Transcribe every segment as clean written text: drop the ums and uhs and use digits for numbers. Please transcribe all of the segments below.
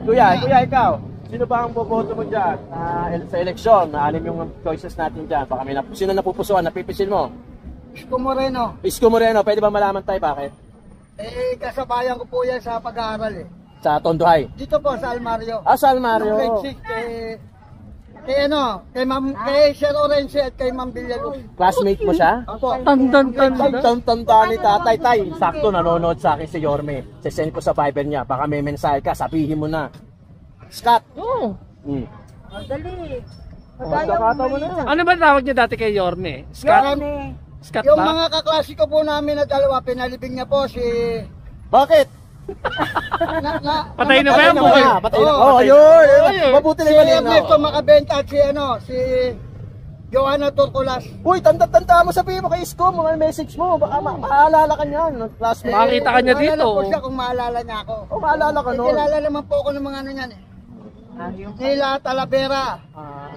Kuya, ikaw. Sino ba ang boboto mo dyan sa eleksyon? Anim yung choices natin dyan. Baka may sino napupusuan, napipisil mo? Isko Moreno. Isko Moreno, pwede ba malaman tayo bakit? Kasabayan ko po yan sa pag-aaral Sa Tondohay? Dito po sa Almario. Sa Almario. Grade 6, kay Sir Orense at kay Ma'am Villaluz. Classmate mo siya? Opo. Tanda ni tatay. Sakto nanonood sa akin si Yorme. Sesend ko sa Viber niya. Baka may mensahe ka, sabihin mo na. Scott. Oo. Dali. Ano ba tawag niya dati kay Yorme? Scott? Scott Yung ba? mga kaklasiko po namin na dalawa, pinalibing niya po si... Bakit? Patay na ba yan, buhay? Patay na. Ayun. Mabuti na Si yung Ernesto Macabenta at si Joanna Torcolas. Uy, tanda mo, sabihin mo kay Isko, mga message mo. Baka maalala ka niyan. Classmate. Makita ka niya dito. Maalala po siya kung maalala niya ako. Maalala ka nun. Kilala naman po ako ng mga ano niyan Nila Talavera.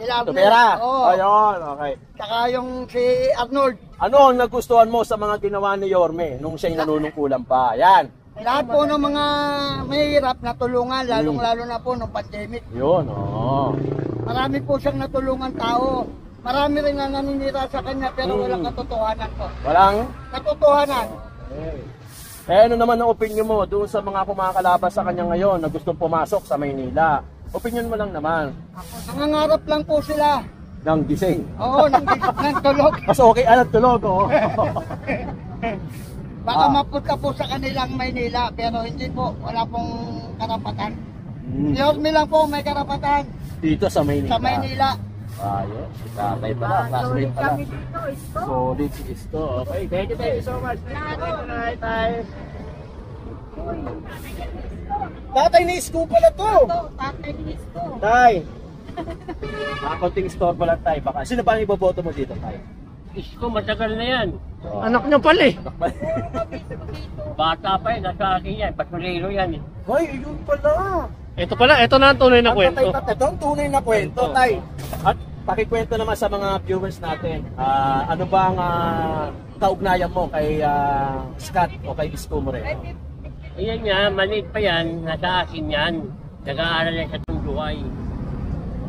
Nila Arnold. Tupera. Oo. Ayun, okay. Saka yung si Arnold. Ano ang nagustuhan mo sa mga ginawa ni Yorme nung siya'y nanunungkulan pa? Yan. Lahat po ng mga mahirap na tulungan, lalong-lalo na po nung pandemic. Yun, Marami po siyang natulungan tao. Marami rin na naninira sa kanya pero walang katotohanan po. Walang? Katotohanan. Ano naman ang opinion mo doon sa mga kumakalaban sa kanya ngayon na gustong pumasok sa Maynila? Opinion mo lang naman. Nangangarap lang po sila. Ng gising. Oo, ng tulog. Mas okay, tulog, Baka mapunta po sa kanilang Maynila pero hindi po, wala pong karapatan. Yorme lang po may karapatan. Dito sa Maynila. Sa Maynila. Ayos, tatay pala, classmate pala. Solid si Isko. Okay, thank you so much. Tay. Tatay ni Isko pala to. Tatay ni Isko. Tay. Konting store pala tay. Baka sino ba ang iboboto mo dito, tay? Isko, matagal na yan. Anak niya pala Bata pa yan, nasa akin yan. Basurero yan Hoy, yun pala. Ito na ang tunay na kwento. Ito ang tunay na kwento, tay. At pakikwento naman sa mga viewers natin. Ano ba ang kaugnayan mo kay Scott o kay Isko Moreno? Ayan nga, maliit pa yan. Nasa akin yan. Nag-aaral yan sa Tunduay.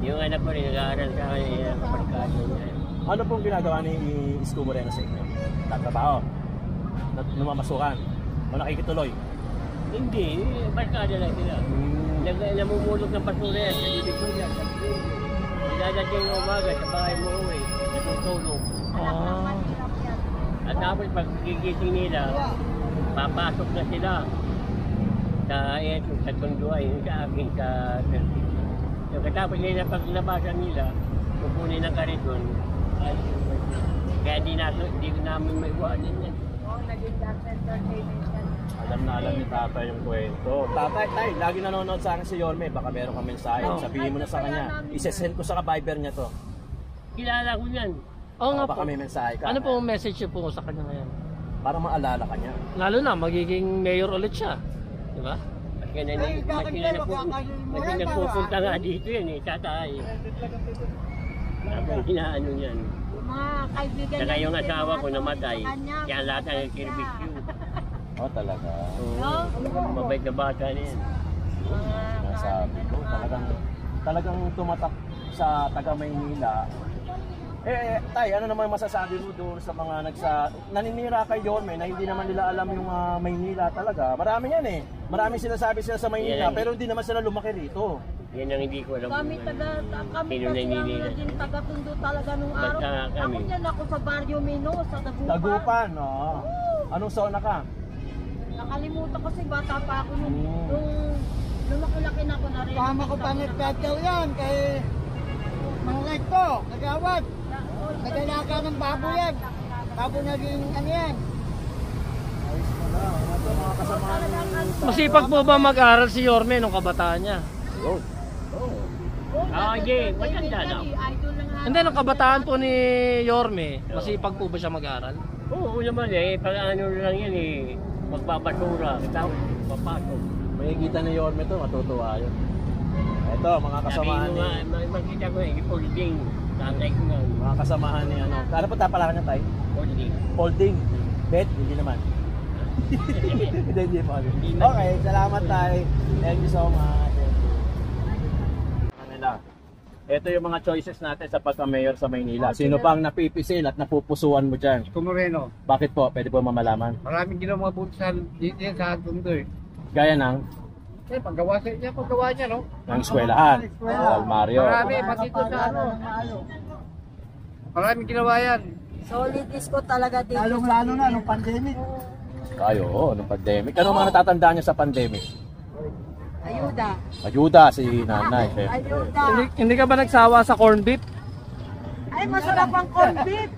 Yung anak ko rin nag-aaral sa kaparkado niya. Ano pong ginagawa ni Isko Moreno sa inyo? Tatrabaho? Namamasukan? O nakikituloy? Hindi, barkada lang sila. Namumulog ng basura yan sa libig yan. Dadating ng umaga sa bahay mo uwi, natutulog. At tapos pag gigising nila, papasok na sila sa Tunduay, sa akin sa service. So katapos nila paglabasan nila, kukunin ng kariton. Kaya di namin maiwanan yan. Alam ni Tata yung kwento. Tatay, lagi nanonood sa akin si Yorme. Baka meron kang mensahe. Sabihin mo na sa kanya. Isesend ko sa Viber niya to. Kilala ko yan. Oo nga Baka po. may mensahe ka. Ano pong message niyo po sa kanya ngayon? Para maalala ka niya. Lalo na, magiging mayor ulit siya. Di ba? Kasi nagpupunta nga dito yan tatay. Ang hinaano yan. Saka yung asawa ko namatay, kaya lahat ang nagkirbisyo. Talaga. Mabait na bata na yan. Nasabi ko, talagang tumatak sa taga Maynila. Tay, ano naman masasabi mo doon sa mga naninira kay Yorme na hindi naman nila alam yung Maynila talaga? Marami yan Marami sinasabi sila sa Maynila pero hindi naman sila lumaki rito. Yan ang hindi ko alam. Kami din taga-Tondo talaga nung araw. Ako niyan ako sa Barrio Mino, sa Dagupan. Dagupan, Anong zona ka? Nakalimutan kasi bata pa ako nung lumaki-laki na ako na rin. Tama ko pa nagkakaw yan kay mga recto, nagawad. Nagalaga ng babo yan. Babo naging ano yan. Mga kasamahan ni... Masipag po ba mag-aral si Yorme nung kabataan niya? Hindi, matanda na. Hindi, nung kabataan po ni Yorme, masipag po ba siya mag-aral? Oo naman pag ano lang yan magbabasura, tapos papasok. Makikita ni Yorme to, matutuwa yun. Ito, mga kasamahan ni... Makita ko folding. Tatay ko nga. Mga kasamahan ni ano. Ano po tapalakan niya tayo? Folding. Folding. Bet? Hindi naman. Hindi po. Okay, salamat tayo. Thank you so much. ito yung mga choices natin sa pagka-mayor sa Maynila. Sino bang napipisil at napupusuan mo dyan? Moreno. Bakit po? Pwede po mamalaman. Maraming ginawa po sa dito sa Tondo eh. Gaya ng Paggawa niya, no? ng eskwelahan. Mario. Marami, pati ito sa ano. Maraming ginawa yan. Solid disco talaga dito. Lalong-lalo na nung pandemic. Ay, oo, nung pandemic. Ano mga natatandaan niya sa pandemic? Ayuda. Ayuda si nanay. Syempre. Ayuda. Hindi ka ba nagsawa sa corn beef? Ay, masarap ang corned beef.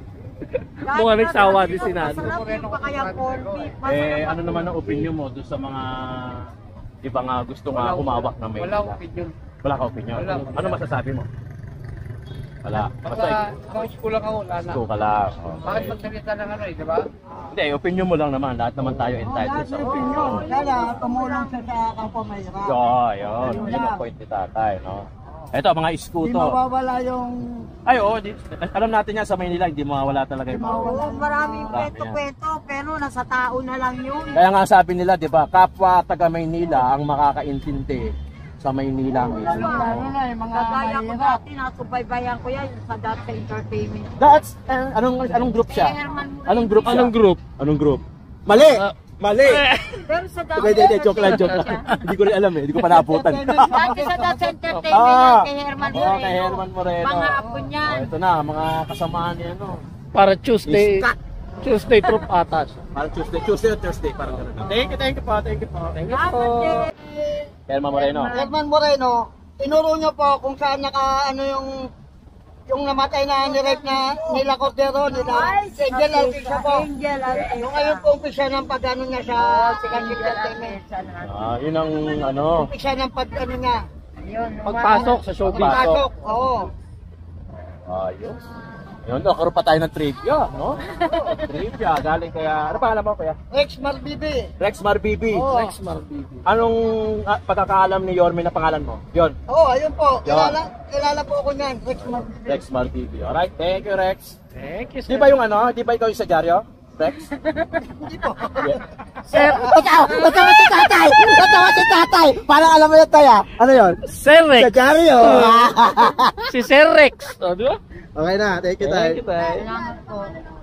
Mukha nagsawa din si Nano. Masarap yung pa kaya corned beef. Ano naman ang opinion mo doon sa mga iba nga gusto nga humawak ng Maynila? Wala akong opinion. Wala ka opinion? Wala. Ano masasabi mo? Wala. Basta, school lang ako, wala na. gusto ka lang. Bakit Okay. magsalita ng ano eh, di ba? Hindi, opinion mo lang naman. Lahat naman tayo entitled sa opinion. Kaya tumulong siya sa kapwa mahirap. Yun. Yun ang point ni tatay, no? Ito, mga Hindi iskuto. mawawala yung... Ay, oo. Alam natin yan sa Maynila, hindi mawawala talaga yung mga. Oo, maraming Marami peto-peto, pero nasa tao na lang yun. Kaya nga sabi nila, di ba, kapwa taga Maynila ang makakaintindi sa Maynila mismo. Lalo na yung mga Kagaya ko mahirap. dati, nasubaybayan ko yan sa dati entertainment. That's, anong group siya? Anong group siya? Anong group? Anong group? Mali! Mali! Pero sa dati, Hindi, joke lang. Hindi ko rin alam eh, hindi ko pa naabutan. dati sa dati entertainment, kay Herman Oo, Moreno. kay Herman Moreno. Mga apo niyan. Ito na, mga kasamaan niya, no? Para Tuesday. Iska. Tuesday troop atas. Parang Tuesday or Thursday, parang gano'n. Thank you po. Thank you po. Herman Moreno. Herman Moreno, tinuro niyo po kung saan yung namatay na ni-rape na nila Cordero, nila Angel Alquisa po. Angel Alquisa. Yung ngayon po umpisa ng pag-ano niya sa entertainment. Yun ang ano. Umpisa ng pag-ano niya. Pagpasok sa showbiz. Pasok, oo. Ayos. Yun, nakaroon pa tayo ng trivia, no? Trivia, galing kaya, ano pangalan mo kaya? Rex Marbibi. Rex Marbibi. Oo. Rex Marbibi. Anong pagkakaalam ni Yorme na pangalan mo? Yon. Oo, ayun po. Yan. Kilala po ako niyan, Rex Marbibi. Rex Marbibi. Alright, thank you Rex. Thank you, Di ba yung ano? Di ba ikaw yung sa dyaryo? Rex? Hindi po. Yeah. Sir, Batawa si tatay! Batawa si tatay! Parang alam mo yun tayo. Ano yun? Sir Rex. Diaryo! Si Sir Rex. O, di ba? Okay na, thank you tayo. Thank you, tayo. Salamat po.